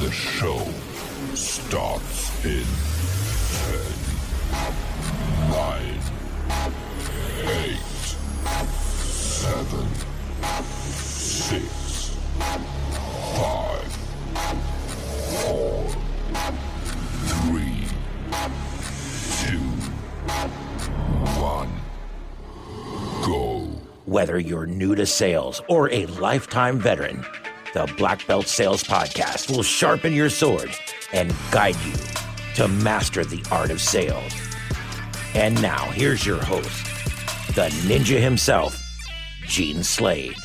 The show starts in 10, 9, 8, 7, 6, 5, 4, 3, 2, 1, go. Whether you're new to sales or a lifetime veteran, the Blackbelt Sales Podcast will sharpen your sword and guide you to master the art of sales. And now, here's your host, the ninja himself, Gene Slade.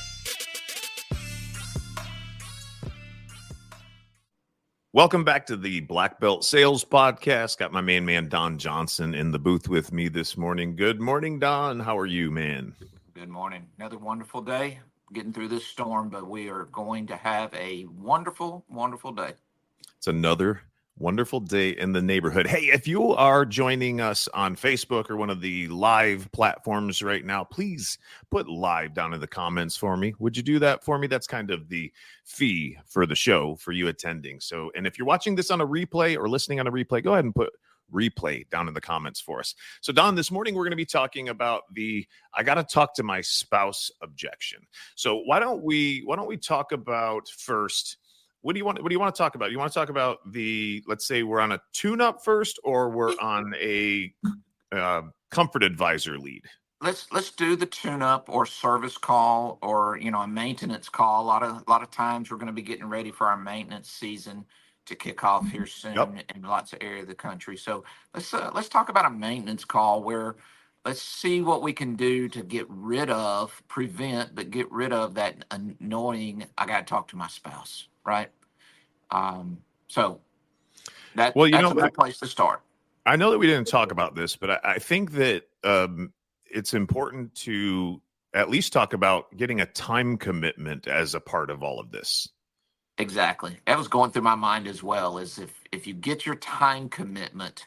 Welcome back to the Blackbelt Sales Podcast. Got my main man, Don Johnson, in the booth with me this morning. Good morning, Don. How are you, man? Good morning. Another wonderful day. Getting through this storm, but we are going to have a wonderful, wonderful day. It's another wonderful day in the neighborhood. Hey, if you are joining us on Facebook or one of the live platforms right now, please put live down in the comments for me. Would you do that for me? That's kind of the fee for the show for you attending. So, and if you're watching this on a replay or listening on a replay, go ahead and put replay down in the comments for us. So Don, this morning we're going to be talking about the I got to talk to my spouse objection. So why don't we talk about first, what do you want to talk about? You want to talk about let's say we're on a tune-up first, or we're on a comfort advisor lead? Let's do the tune-up or service call, or a maintenance call. A lot of times we're going to be getting ready for our maintenance season to kick off here soon. Yep. In lots of areas of the country. So let's talk about a maintenance call where let's see what we can do to get rid of that annoying, I got to talk to my spouse, right? So that's a good place to start. I know that we didn't talk about this, but I think that it's important to at least talk about getting a time commitment as a part of all of this. Exactly. That was going through my mind as well, is if you get your time commitment,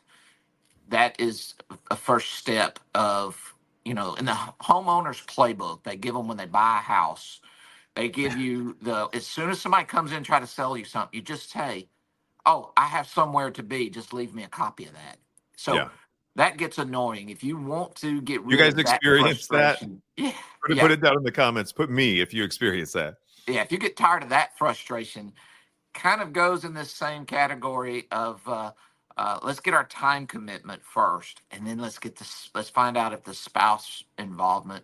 that is a first step of, in the homeowner's playbook, they give them when they buy a house, they give you as soon as somebody comes in and try to sell you something, you just say, oh, I have somewhere to be. Just leave me a copy of that. So that gets annoying. If you want to get rid of that, you guys experience that? Yeah. Put it down in the comments. Put me if you experience that. Yeah, if you get tired of that frustration, kind of goes in this same category of let's get our time commitment first, and then let's find out if the spouse involvement.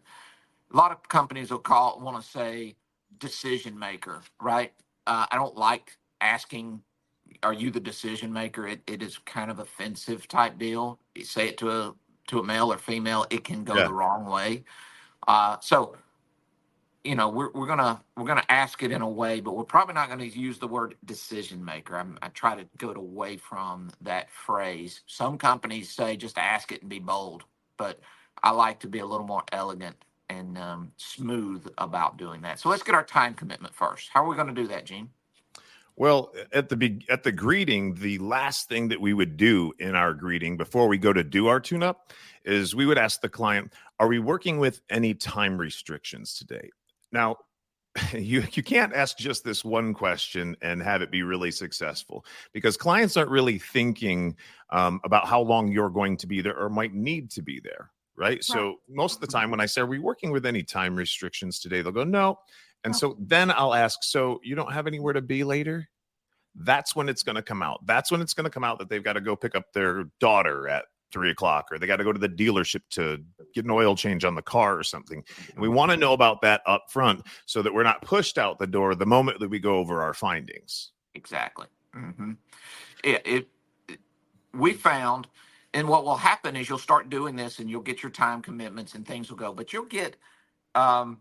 A lot of companies want to say decision maker, right? I don't like asking, are you the decision maker? It is kind of offensive type deal. You say it to a male or female, it can go the wrong way. So we're gonna ask it in a way, but we're probably not going to use the word decision maker. I try to go away from that phrase. Some companies say just ask it and be bold, but I like to be a little more elegant and smooth about doing that. So let's get our time commitment first. How are we going to do that, Gene? Well, at the greeting, the last thing that we would do in our greeting before we go to do our tune-up is we would ask the client, are we working with any time restrictions today? Now, you can't ask just this one question and have it be really successful, because clients aren't really thinking about how long you're going to be there or might need to be there, right? So most of the time when I say, are we working with any time restrictions today? They'll go, no. And so then I'll ask, so you don't have anywhere to be later? That's when it's going to come out. That's when it's going to come out that they've got to go pick up their daughter at 3:00, or they got to go to the dealership to get an oil change on the car or something. And we want to know about that up front so that we're not pushed out the door the moment that we go over our findings. Exactly. Mm-hmm. We found, and what will happen is you'll start doing this and you'll get your time commitments and things will go, but you'll get, are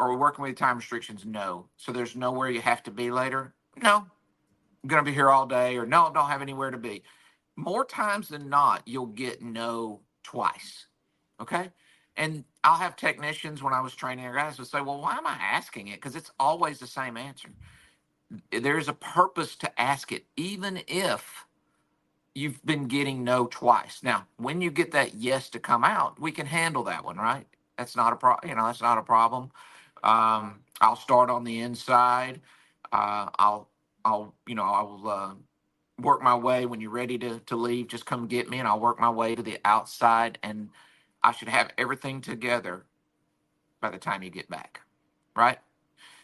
we working with time restrictions? No. So there's nowhere you have to be later? No. I'm going to be here all day, or no, I don't have anywhere to be. More times than not, you'll get no twice. Okay. And I'll have technicians, when I was training our guys, would say, well, why am I asking it? Because it's always the same answer. There's a purpose to ask it, even if you've been getting no twice. Now, when you get that yes to come out, we can handle that one, right? That's not a problem. That's not a problem. I'll start on the inside. I'll I'll work my way. When you're ready to leave, just come get me, and I'll work my way to the outside, and I should have everything together by the time you get back, right?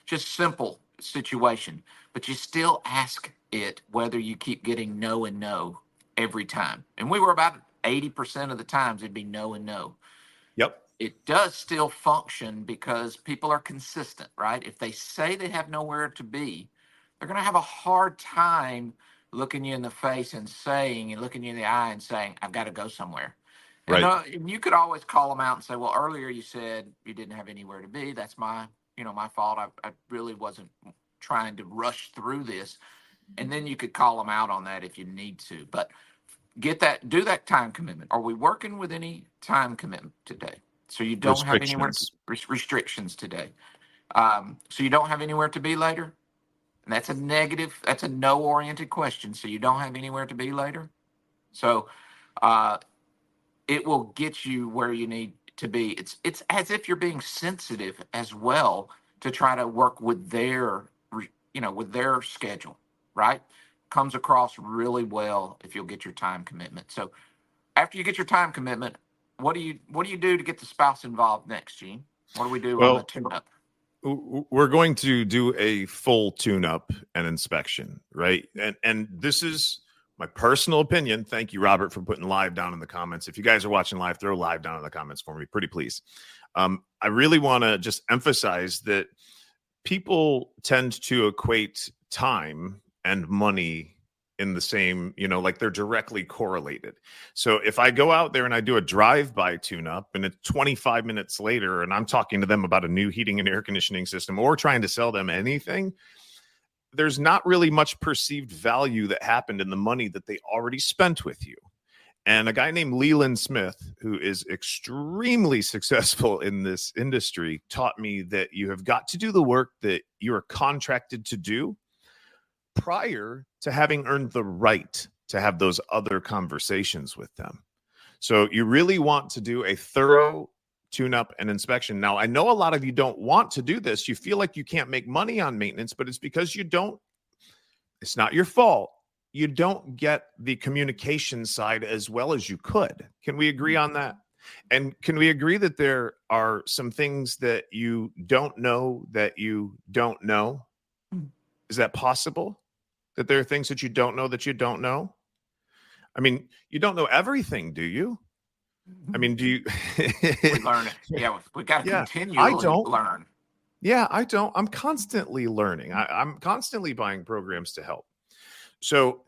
Just simple situation, but you still ask it whether you keep getting no and no every time. And we were about 80% of the times it'd be no and no. Yep. It does still function because people are consistent, right? If they say they have nowhere to be, they're going to have a hard time looking you in the face and saying, and looking you in the eye and saying, I've got to go somewhere. Right. And you could always call them out and say, well, earlier you said you didn't have anywhere to be. That's my fault. I really wasn't trying to rush through this. And then you could call them out on that if you need to. But do that time commitment. Are we working with any time commitment today? So you don't have anywhere restrictions today. So you don't have anywhere to be later? And that's a negative, that's a no-oriented question. So you don't have anywhere to be later? So it will get you where you need to be. It's as if you're being sensitive as well to try to work with their schedule, right? Comes across really well if you'll get your time commitment. So after you get your time commitment, what do you do to get the spouse involved next, Gene? What do we do on the tune-up? We're going to do a full tune-up and inspection, right? And this is my personal opinion. Thank you, Robert, for putting live down in the comments. If you guys are watching live, throw live down in the comments for me, pretty please. I really want to just emphasize that people tend to equate time and money in the same, like they're directly correlated. So if I go out there and I do a drive-by tune-up and it's 25 minutes later and I'm talking to them about a new heating and air conditioning system or trying to sell them anything, there's not really much perceived value that happened in the money that they already spent with you. And a guy named Leland Smith, who is extremely successful in this industry, taught me that you have got to do the work that you are contracted to do prior to having earned the right to have those other conversations with them. So you really want to do a thorough tune-up and inspection. Now, I know a lot of you don't want to do this. You feel like you can't make money on maintenance, but it's because it's not your fault. You don't get the communication side as well as you could. Can we agree on that? And can we agree that there are some things that you don't know that you don't know? Is that possible? That there are things that you don't know that you don't know? I mean, you don't know everything, do you? I mean, do you? We learn it. Yeah, we got to continually learn. Yeah, I don't. I'm constantly learning. I'm constantly buying programs to help. So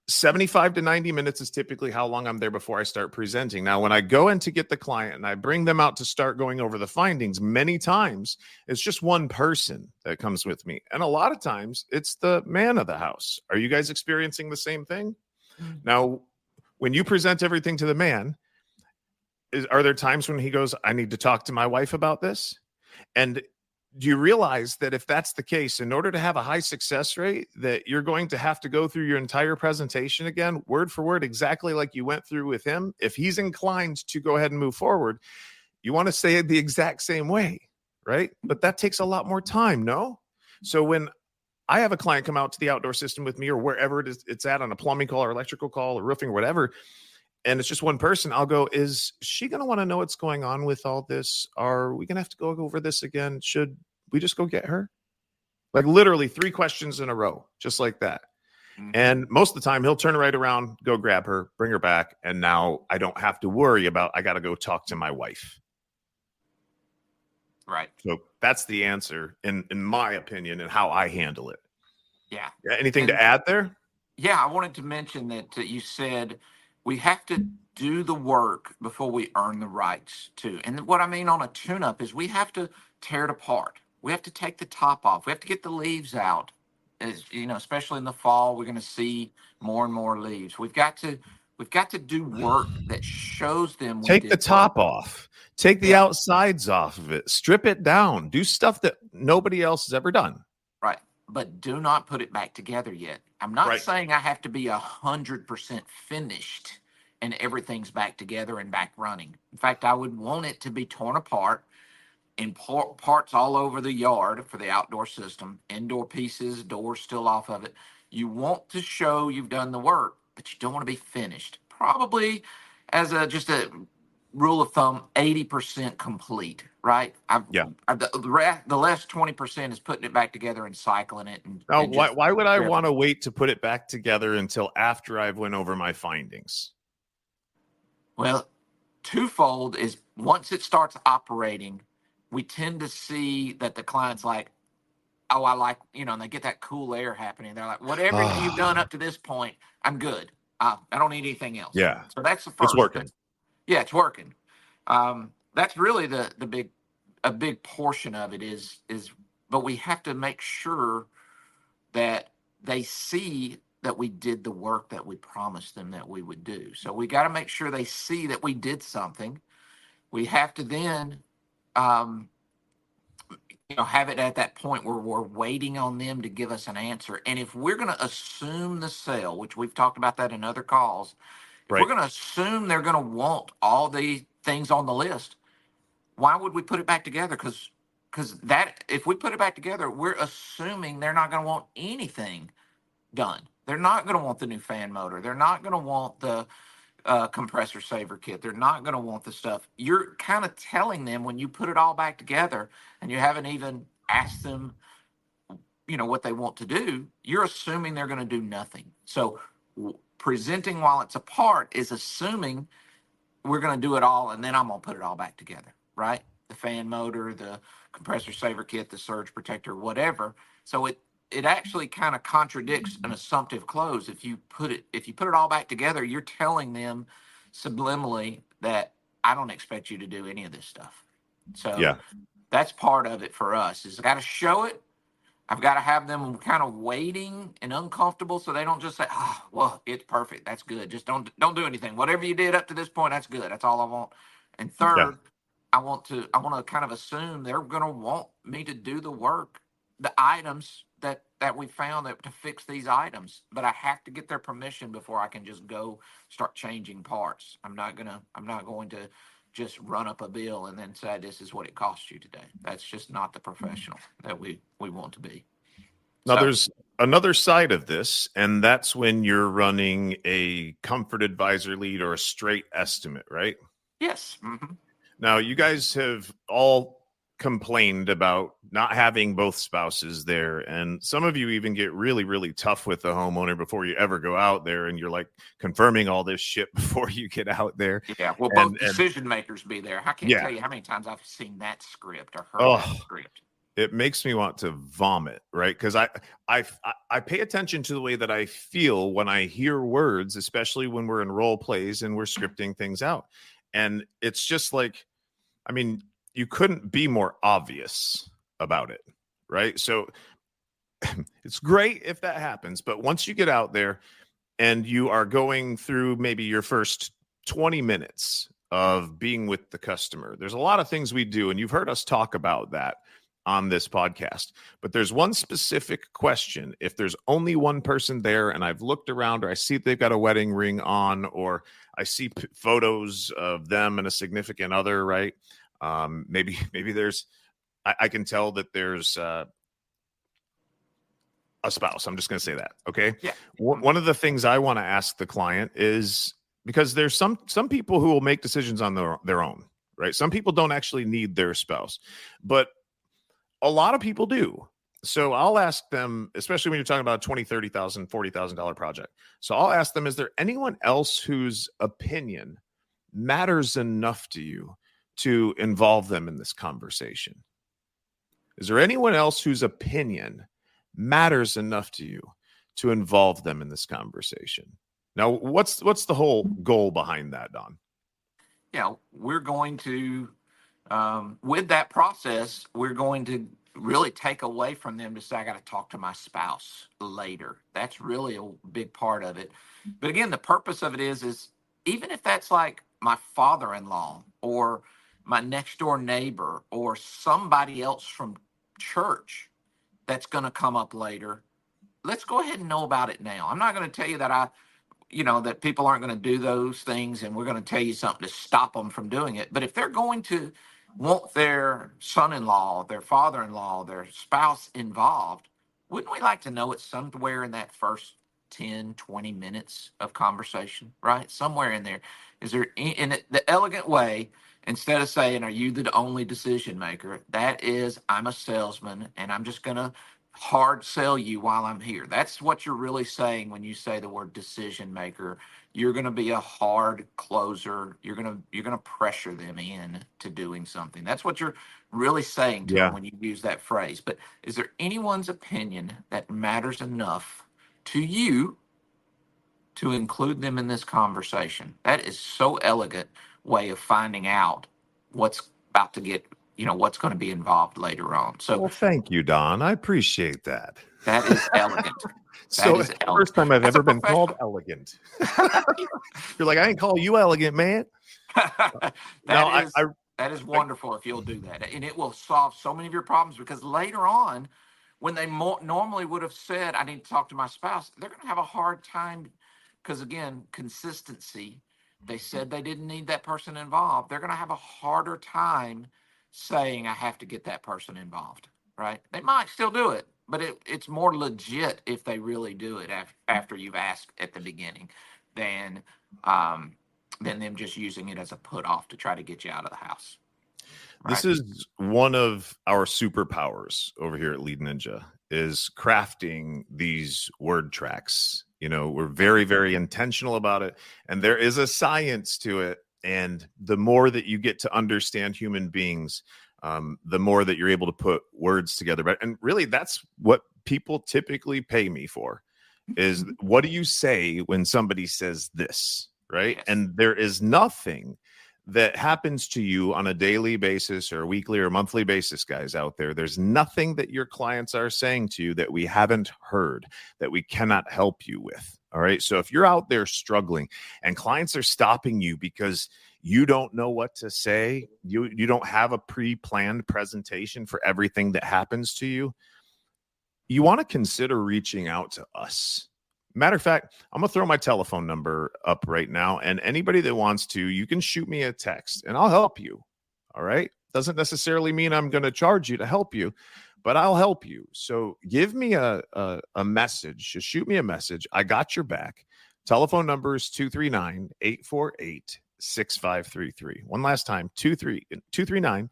75 to 90 minutes is typically how long I'm there before I start presenting. Now, when I go in to get the client and I bring them out to start going over the findings, many times it's just one person that comes with me. And a lot of times it's the man of the house. Are you guys experiencing the same thing? Now, when you present everything to the man, are there times when he goes, I need to talk to my wife about this? And do you realize that if that's the case, in order to have a high success rate, that you're going to have to go through your entire presentation again, word for word, exactly like you went through with him? If he's inclined to go ahead and move forward, you want to say it the exact same way, right? But that takes a lot more time, no? So when I have a client come out to the outdoor system with me or wherever it is it's at on a plumbing call or electrical call or roofing or whatever, and it's just one person, I'll go, is she going to want to know what's going on with all this? Are we going to have to go over this again? Should we just go get her? Like literally 3 questions in a row, just like that. Mm-hmm. And most of the time he'll turn right around, go grab her, bring her back. And now I don't have to worry about, I got to go talk to my wife. Right. So that's the answer in my opinion and how I handle it. Yeah. Anything to add there? Yeah. I wanted to mention that you said we have to do the work before we earn the rights to. And what I mean on a tune-up is we have to tear it apart. We have to take the top off. We have to get the leaves out. As you know, especially in the fall, we're going to see more and more leaves. We've got to do work that shows them we take the top work. Off. Take the outsides off of it. Strip it down. Do stuff that nobody else has ever done. Right. But do not put it back together yet. I'm not saying I have to be 100% finished and everything's back together and back running. In fact, I would want it to be torn apart parts all over the yard for the outdoor system, indoor pieces, doors still off of it. You want to show you've done the work, but you don't want to be finished. Probably as just a rule of thumb, 80% complete, right? Yeah. The last 20% is putting it back together and cycling it. Now, And why would I want to wait to put it back together until after I've went over my findings? Well, twofold is once it starts operating, we tend to see that the client's like, oh, I like, and they get that cool air happening. They're like, whatever you've done up to this point, I'm good. I don't need anything else. Yeah. So that's the first. It's working. Yeah, it's working. That's really a big portion of it is, but we have to make sure that they see that we did the work that we promised them that we would do. So we got to make sure they see that we did something. We have to then, have it at that point where we're waiting on them to give us an answer. And if we're going to assume the sale, which we've talked about that in other calls, if Right. we're going to assume they're going to want all the things on the list, why would we put it back together? Because that if we put it back together, we're assuming they're not going to want anything done. They're not going to want the new fan motor. They're not going to want the compressor saver kit. They're not going to want the stuff. You're kind of telling them when you put it all back together and you haven't even asked them, what they want to do, you're assuming they're going to do nothing. So presenting while it's apart is assuming we're going to do it all and then I'm going to put it all back together, right? The fan motor, the compressor saver kit, the surge protector, whatever. So it actually kind of contradicts an assumptive close. If you put it all back together, you're telling them subliminally that I don't expect you to do any of this stuff. So Yeah. that's part of it for us is I got to show it. I've got to have them kind of waiting and uncomfortable so they don't just say, well, it's perfect. That's good. Just don't do anything. Whatever you did up to this point, that's good. That's all I want. And third, I want to kind of assume they're going to want me to do the work, the items that we found to fix these items, but I have to get their permission before I can just go start changing parts. I'm not going to just run up a bill and then say, this is what it cost you today. That's just not the professional that we want to be. Now, there's another side of this, and that's when you're running a comfort advisor lead or a straight estimate, right? Yes. Mm-hmm. Now, you guys have all complained about not having both spouses there, and some of you even get really, really tough with the homeowner before you ever go out there, and you're like confirming all this shit before you get out there. Yeah, well, both decision makers be there. I can't tell you how many times I've seen that script or heard that script. It makes me want to vomit, right? Because I pay attention to the way that I feel when I hear words, especially when we're in role plays and we're scripting things out. And it's just like, I mean, you couldn't be more obvious about it, right? So it's great if that happens. But once you get out there and you are going through maybe your first 20 minutes of being with the customer, there's a lot of things we do. And you've heard us talk about that on this podcast. But there's one specific question. If there's only one person there and I've looked around or I see they've got a wedding ring on or I see photos of them and a significant other, right? Maybe there's, I can tell that there's a spouse. I'm just going to say that. Okay. Yeah. One of the things I want to ask the client is because there's some people who will make decisions on their own, right? Some people don't actually need their spouse, but a lot of people do. So I'll ask them, especially when you're talking about a $20,000, $30,000, $40,000 project. So I'll ask them, is there anyone else whose opinion matters enough to you to involve them in this conversation? Is there anyone else whose opinion matters enough to you to involve them in this conversation? Now, what's the whole goal behind that, Don? Yeah, we're going to, with that process, we're going to really take away from them to say, I got to talk to my spouse later. That's really a big part of it. But again, the purpose of it is even if that's like my father-in-law or my next door neighbor or somebody else from church that's going to come up later, let's go ahead and know about it now. I'm not going to tell you that that people aren't going to do those things and we're going to tell you something to stop them from doing it. But if they're going to want their son-in-law, their father-in-law, their spouse involved, wouldn't we like to know it somewhere in that first 10, 20 minutes of conversation, right? Somewhere in there. Is there, the elegant way, instead of saying, are you the only decision maker? That is, I'm a salesman and I'm just going to hard sell you while I'm here. That's what you're really saying when you say the word decision maker. You're going to be a hard closer. You're going to pressure them in to doing something. That's what you're really saying to them Yeah. when you use that phrase. But is there anyone's opinion that matters enough to you to include them in this conversation? That is so elegant way of finding out what's about to get, what's going to be involved later on. So Well, thank you, Don. I appreciate that. that is elegant. So That is it's the elegant. first time I've As a ever been called professional. elegant. You're like, I ain't call you elegant, man. No, That is wonderful if you'll do that, and it will solve so many of your problems, because later on, when they normally would have said, I need to talk to my spouse, they're going to have a hard time, because again, consistency. They said they didn't need that person involved. They're going to have a harder time saying, I have to get that person involved, right? They might still do it, but it's more legit if they really do it after you've asked at the beginning than than them just using it as a put off to try to get you out of the house. Right? This is one of our superpowers over here at Lead Ninja, is crafting these word tracks. We're very, very intentional about it, and there is a science to it. And the more that you get to understand human beings, the more that you're able to put words together. And really, that's what people typically pay me for, is what do you say when somebody says this, right? Yes. And there is nothing that happens to you on a daily basis or a weekly or monthly basis, guys out there. There's nothing that your clients are saying to you that we haven't heard, that we cannot help you with. All right. So if you're out there struggling and clients are stopping you because you don't know what to say, you don't have a pre-planned presentation for everything that happens to you, you want to consider reaching out to us. Matter of fact, I'm going to throw my telephone number up right now, and anybody that wants to, you can shoot me a text and I'll help you. All right. Doesn't necessarily mean I'm going to charge you to help you, but I'll help you. So give me a message. Just shoot me a message. I got your back. Telephone number is 239-848-6533. One last time, 239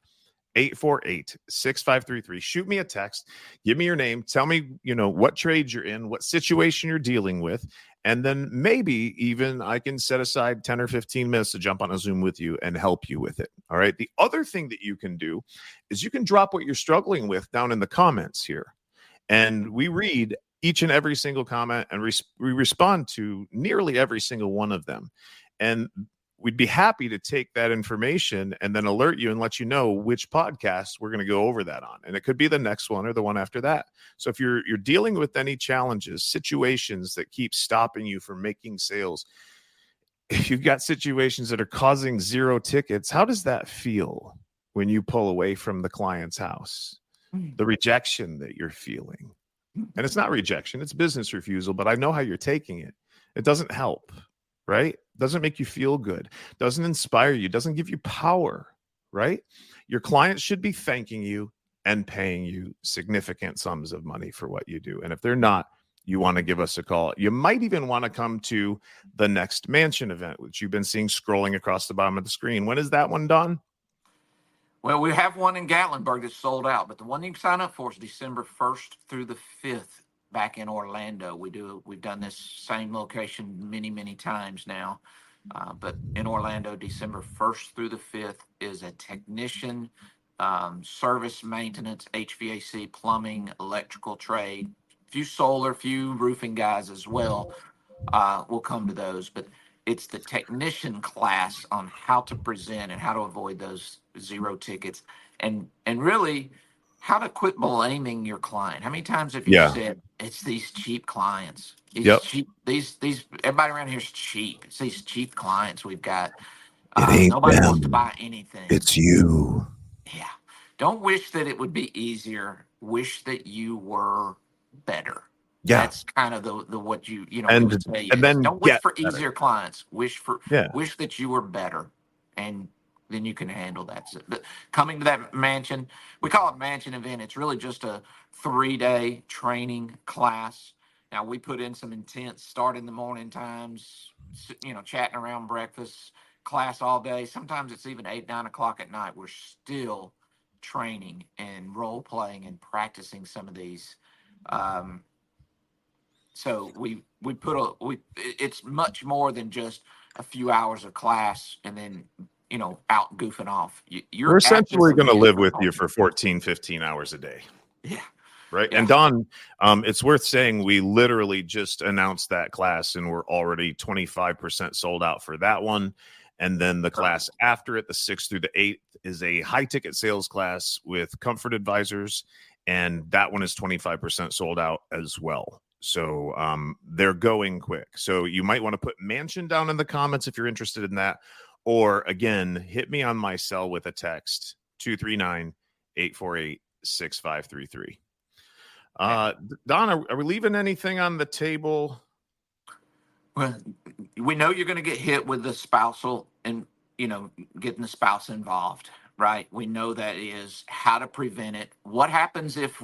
848-6533. Shoot me a text. Give me your name. Tell me, what trade you're in, what situation you're dealing with. And then maybe even I can set aside 10 or 15 minutes to jump on a Zoom with you and help you with it. All right. The other thing that you can do is you can drop what you're struggling with down in the comments here. And we read each and every single comment, and we respond to nearly every single one of them. And we'd be happy to take that information and then alert you and let you know which podcast we're going to go over that on. And it could be the next one or the one after that. So if you're dealing with any challenges, situations that keep stopping you from making sales, if you've got situations that are causing 0 tickets, how does that feel when you pull away from the client's house? The rejection that you're feeling. And it's not rejection, it's business refusal, but I know how you're taking it. It doesn't help. Right? Doesn't make you feel good, doesn't inspire you, doesn't give you power, right? Your clients should be thanking you and paying you significant sums of money for what you do. And if they're not, you want to give us a call. You might even want to come to the next Mansion event, which you've been seeing scrolling across the bottom of the screen. When is that one done? Well, we have one in Gatlinburg that's sold out, but the one you can sign up for is December 1st through the 5th. Back in Orlando. We've done this same location many, many times now. But in Orlando, December 1st through the 5th is a technician, service, maintenance, HVAC, plumbing, electrical trade, few solar, few roofing guys as well. We'll come to those, but it's the technician class on how to present and how to avoid those 0 tickets, and really how to quit blaming your client. How many times have you said it's these cheap clients? These everybody around here is cheap. It's these cheap clients we've got. Nobody wants to buy anything. It's you. Yeah. Don't wish that it would be easier. Wish that you were better. Yeah. That's kind of the what you And- would say and is, then don't wish get for better. easier clients. Wish that you were better, and then you can handle that. So, but coming to that mansion, we call it mansion event. It's really just a 3-day training class. Now we put in some intense start in the morning times, chatting around breakfast, class all day. Sometimes it's even 8, 9 o'clock at night. We're still training and role playing and practicing some of these. So it's much more than just a few hours of class and then out goofing off. We're You're essentially going to actively live with you for 14, 15 hours a day. Yeah. Right. Yeah. And Don, it's worth saying we literally just announced that class and we're already 25% sold out for that one. And then the class after it, the 6th through the 8th, is a high ticket sales class with comfort advisors. And that one is 25% sold out as well. So they're going quick. So you might want to put mansion down in the comments if you're interested in that. Or again, hit me on my cell with a text, 239-848-6533. Don, are we leaving anything on the table? Well, we know you're going to get hit with the spousal and, getting the spouse involved, right? We know that is how to prevent it. What happens if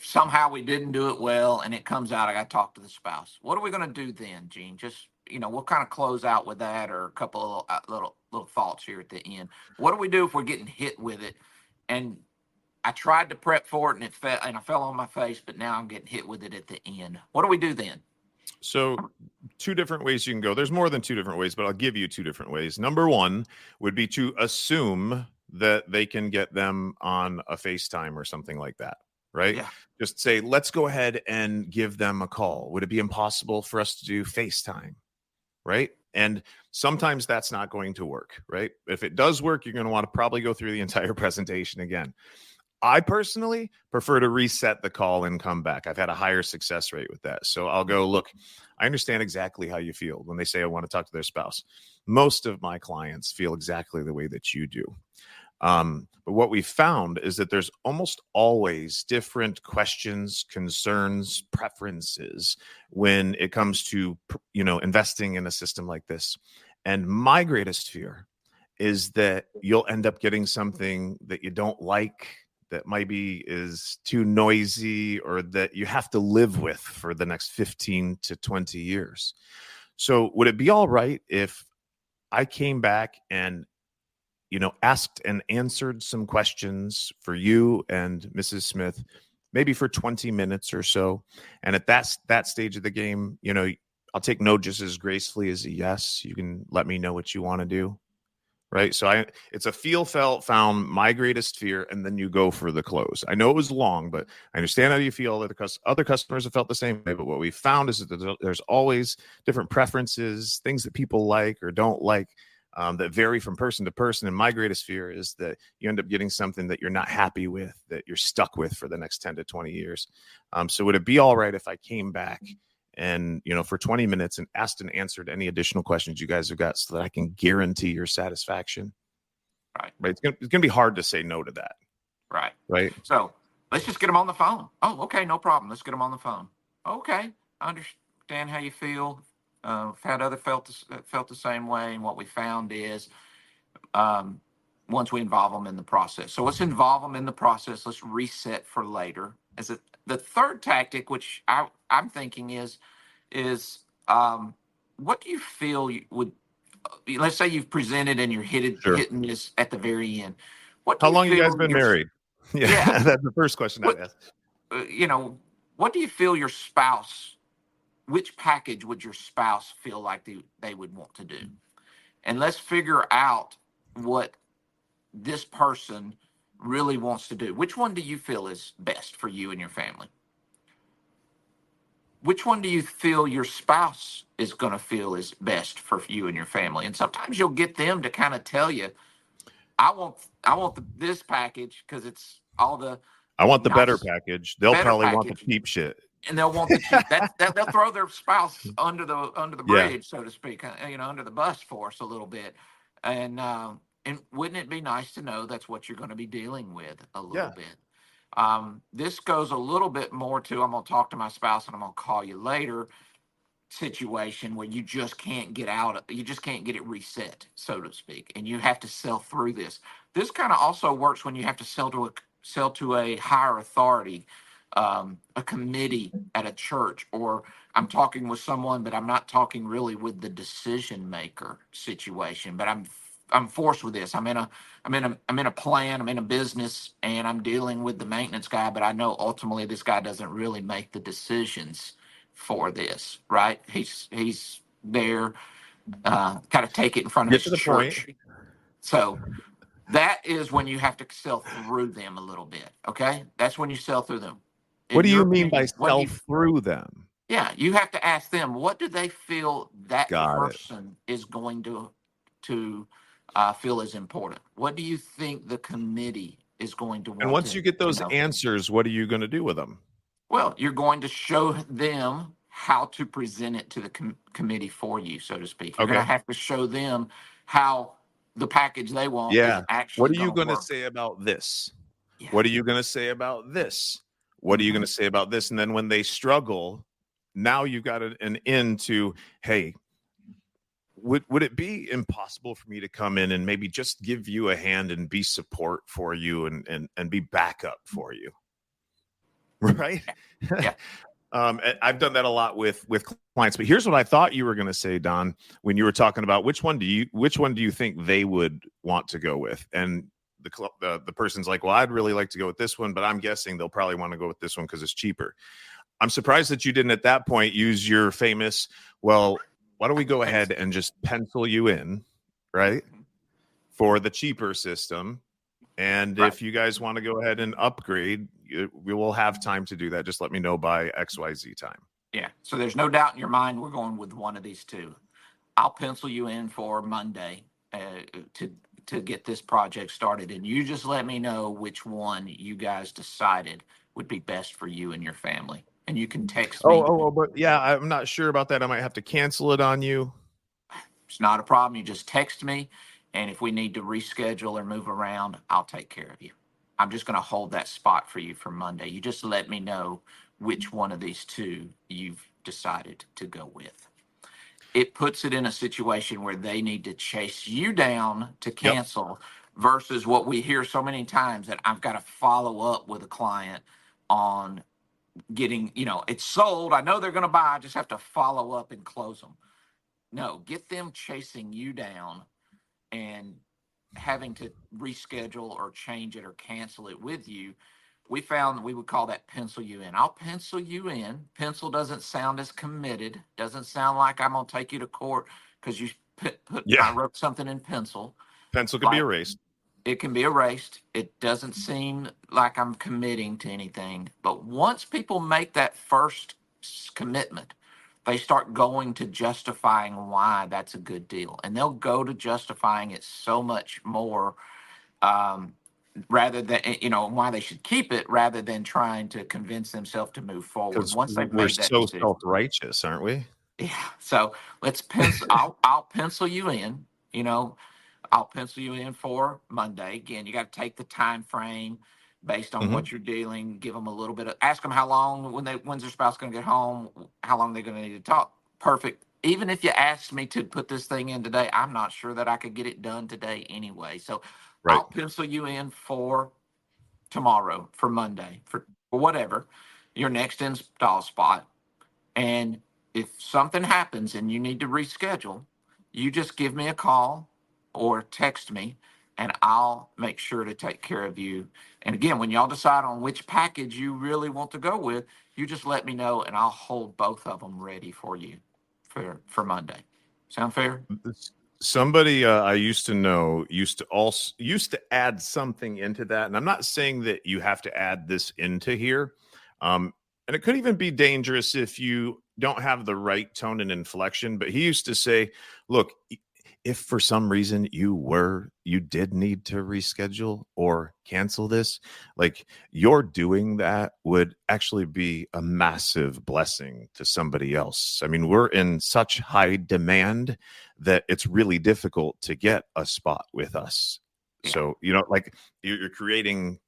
somehow we didn't do it well and it comes out, I got to talk to the spouse. What are we going to do then, Gene? Just, we'll kind of close out with that, or a couple of little thoughts here at the end. What do we do if we're getting hit with it? And I tried to prep for it and I fell on my face, but now I'm getting hit with it at the end. What do we do then? So 2 different ways you can go. There's more than 2 different ways, but I'll give you 2 different ways. Number 1 would be to assume that they can get them on a FaceTime or something like that, right? Yeah. Just say, let's go ahead and give them a call. Would it be impossible for us to do FaceTime, right? And sometimes that's not going to work, right? If it does work, you're going to want to probably go through the entire presentation again. I personally prefer to reset the call and come back. I've had a higher success rate with that. So I'll go, look, I understand exactly how you feel when they say I want to talk to their spouse. Most of my clients feel exactly the way that you do. But what we found is that there's almost always different questions, concerns, preferences when it comes to, investing in a system like this. And my greatest fear is that you'll end up getting something that you don't like, that maybe is too noisy, or that you have to live with for the next 15 to 20 years. So would it be all right if I came back and, asked and answered some questions for you and Mrs. Smith, maybe for 20 minutes or so? And at that stage of the game, I'll take no just as gracefully as a yes. You can let me know what you want to do. Right. So it's a feel, felt, found, my greatest fear, and then you go for the close. I know it was long, but I understand how you feel. That other customers have felt the same way. But what we found is that there's always different preferences, things that people like or don't like, that vary from person to person. And my greatest fear is that you end up getting something that you're not happy with, that you're stuck with for the next 10 to 20 years. So would it be all right if I came back and, for 20 minutes and asked and answered any additional questions you guys have got, so that I can guarantee your satisfaction? Right. It's gonna be hard to say no to that. Right. So let's just get them on the phone. Oh, okay. No problem. Let's get them on the phone. Okay. I understand how you feel. I've had other felt the same way. And what we found is, once we involve them in the process. So let's involve them in the process. Let's reset for later. The third tactic, which I'm thinking is what do you feel you would, let's say you've presented and you're hitting this at the very end. How long you guys been married? Yeah. That's the first question I'd ask. What do you feel your spouse, which package would your spouse feel like they would want to do? And let's figure out what this person really wants to do. Which one do you feel is best for you and your family? Which one do you feel your spouse is going to feel is best for you and your family? And sometimes you'll get them to kind of tell you, I want this package because it's all the. I want the better package. They'll probably want the cheap shit. And they'll want the cheap. They'll throw their spouse under the bridge, so to speak, under the bus for us a little bit. And wouldn't it be nice to know that's what you're going to be dealing with a little bit? This goes a little bit more to, I'm going to talk to my spouse and I'm going to call you later. situation where you just can't get out, you just can't get it reset, so to speak, and you have to sell through this. This kind of also works when you have to sell to a higher authority, a committee at a church, or I'm talking with someone, but I'm not talking really with the decision maker situation. But I'm forced with this. I'm in a plan. I'm in a business, and I'm dealing with the maintenance guy. But I know ultimately this guy doesn't really make the decisions for this, right? He's there, kind of take it in front of Get his to the point. church. So that is when you have to sell through them a little bit. Okay, that's when you sell through them. What do In your you mean by opinion, what do sell you? through them? Yeah, you have to ask them, what do they feel that Got it. person is going to feel is important? What do you think the committee is going to And want once you get to those know? answers, what are you going to do with them? Well, you're going to show them how to present it to the committee for you, so to speak. You're going to Okay. have to show them how the package they want is Yeah. actually What are you going to going to work. say about this? Yeah. What are you going to say about this? What are you Mhm. going to say about this? And then when they struggle, now you've got an in to, hey, would it be impossible for me to come in and maybe just give you a hand and be support for you and be backup for you? Right? Yeah. And I've done that a lot with clients, but here's what I thought you were going to say, Don, when you were talking about which one do you think they would want to go with? And the person's like, well, I'd really like to go with this one, but I'm guessing they'll probably want to go with this one because it's cheaper. I'm surprised that you didn't at that point use your famous, well, why don't we go ahead and just pencil you in, right, for the cheaper system? And Right. if you guys want to go ahead and upgrade, we will have time to do that. Just let me know by XYZ time. Yeah. So there's no doubt in your mind we're going with one of these two. I'll pencil you in for Monday to to get this project started, and you just let me know which one you guys decided would be best for you and your family. And you can text me. But yeah, I'm not sure about that. I might have to cancel it on you. It's not a problem. You just text me, and if we need to reschedule or move around, I'll take care of you. I'm just going to hold that spot for you for Monday. You just let me know which one of these two you've decided to go with. It puts it in a situation where they need to chase you down to Yep. cancel versus what we hear so many times that I've got to follow up with a client on getting, it's sold. I know they're going to buy. I just have to follow up and close them. No, get them chasing you down and having to reschedule or change it or cancel it with you. We found we would call that pencil you in. I'll pencil you in. Pencil doesn't sound as committed. Doesn't sound like I'm gonna take you to court because you I wrote something in pencil. Pencil could be Like, erased. it can be erased. It doesn't seem like I'm committing to anything. But once people make that first commitment, they start going to justifying why that's a good deal. And they'll go to justifying it so much more, rather than, why they should keep it rather than trying to convince themselves to move forward. Because Once they've we're made that so decision. self-righteous, aren't we? Yeah. So let's pencil. I'll pencil you in. I'll pencil you in for Monday. Again, you got to take the time frame based on Mhm. what you're dealing. Give them a little bit of. Ask them how long when's their spouse going to get home. How long they're going to need to talk. Perfect. Even if you asked me to put this thing in today, I'm not sure that I could get it done today anyway. So Right. I'll pencil you in for tomorrow, for Monday, for whatever your next install spot. And if something happens and you need to reschedule, you just give me a call or text me and I'll make sure to take care of you. And again, when y'all decide on which package you really want to go with, you just let me know and I'll hold both of them ready for you for Monday. Sound fair? Somebody I used to know used to add something into that, and I'm not saying that you have to add this into here. And it could even be dangerous if you don't have the right tone and inflection. But he used to say, "Look, if for some reason you did need to reschedule or cancel this, like your doing that would actually be a massive blessing to somebody else. I mean, we're in such high demand that it's really difficult to get a spot with us. Yeah. So, like you're creating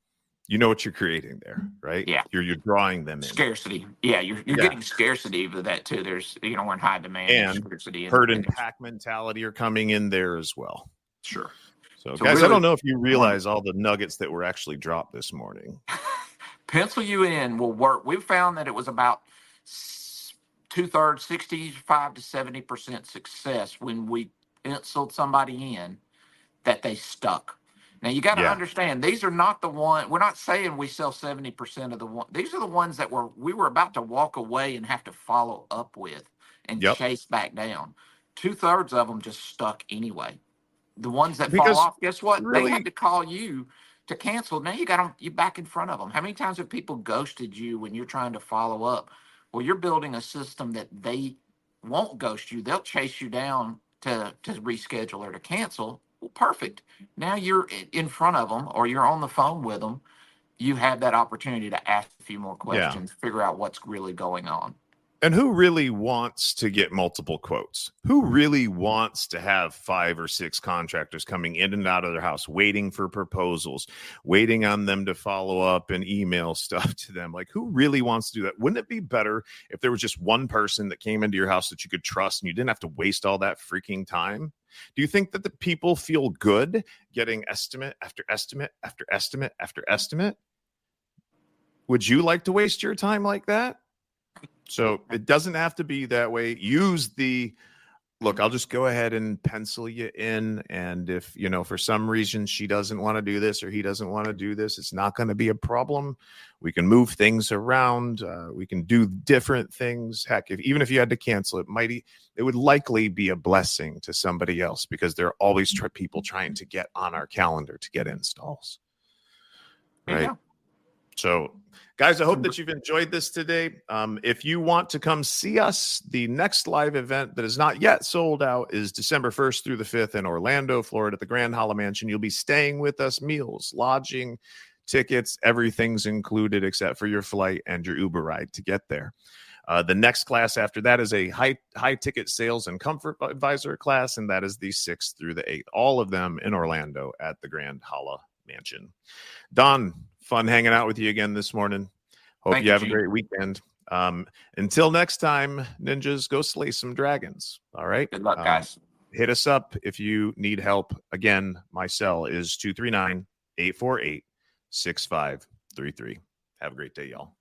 You know what you're creating there, right? Yeah. You're drawing them in. Scarcity. Yeah, you're getting scarcity with that too. There's we're in high demand and scarcity herd and pack mentality are coming in there as well. Sure. So guys, really, I don't know if you realize all the nuggets that were actually dropped this morning. Pencil you in will work. We found that it was about 2/3, 65 to 70% success when we penciled somebody in that they stuck. Now you got to understand, these are not the one. We're not saying we sell 70% of the one. These are the ones that we were about to walk away and have to follow up with and chase back down. 2/3 of them just stuck anyway. The ones that fall off, guess what? They had to call you to cancel. Now you got them. You back in front of them. How many times have people ghosted you when you're trying to follow up? Well, you're building a system that they won't ghost you. They'll chase you down to reschedule or to cancel. Well, perfect. Now you're in front of them or you're on the phone with them. You have that opportunity to ask a few more questions, figure out what's really going on. And who really wants to get multiple quotes? Who really wants to have 5 or 6 contractors coming in and out of their house, waiting for proposals, waiting on them to follow up and email stuff to them? Like, who really wants to do that? Wouldn't it be better if there was just one person that came into your house that you could trust and you didn't have to waste all that freaking time? Do you think that the people feel good getting estimate after estimate after estimate after estimate? Would you like to waste your time like that? So it doesn't have to be that way. Use look, I'll just go ahead and pencil you in. And if, for some reason she doesn't want to do this or he doesn't want to do this, it's not going to be a problem. We can move things around. We can do different things. Heck, even if you had to cancel it, it would likely be a blessing to somebody else because there are always people trying to get on our calendar to get installs. Right. Yeah. So, guys, I hope that you've enjoyed this today. If you want to come see us, the next live event that is not yet sold out is December 1st through the 5th in Orlando, Florida, at the Grand Hala Mansion. You'll be staying with us, meals, lodging, tickets, everything's included except for your flight and your Uber ride to get there. The next class after that is a high ticket sales and comfort advisor class, and that is the 6th through the 8th. All of them in Orlando at the Grand Hala Mansion. Don, fun hanging out with you again this morning. Hope you have a great weekend. Until next time, ninjas, go slay some dragons. All right. Good luck, guys. Hit us up if you need help. Again, my cell is 239-848-6533. Have a great day, y'all.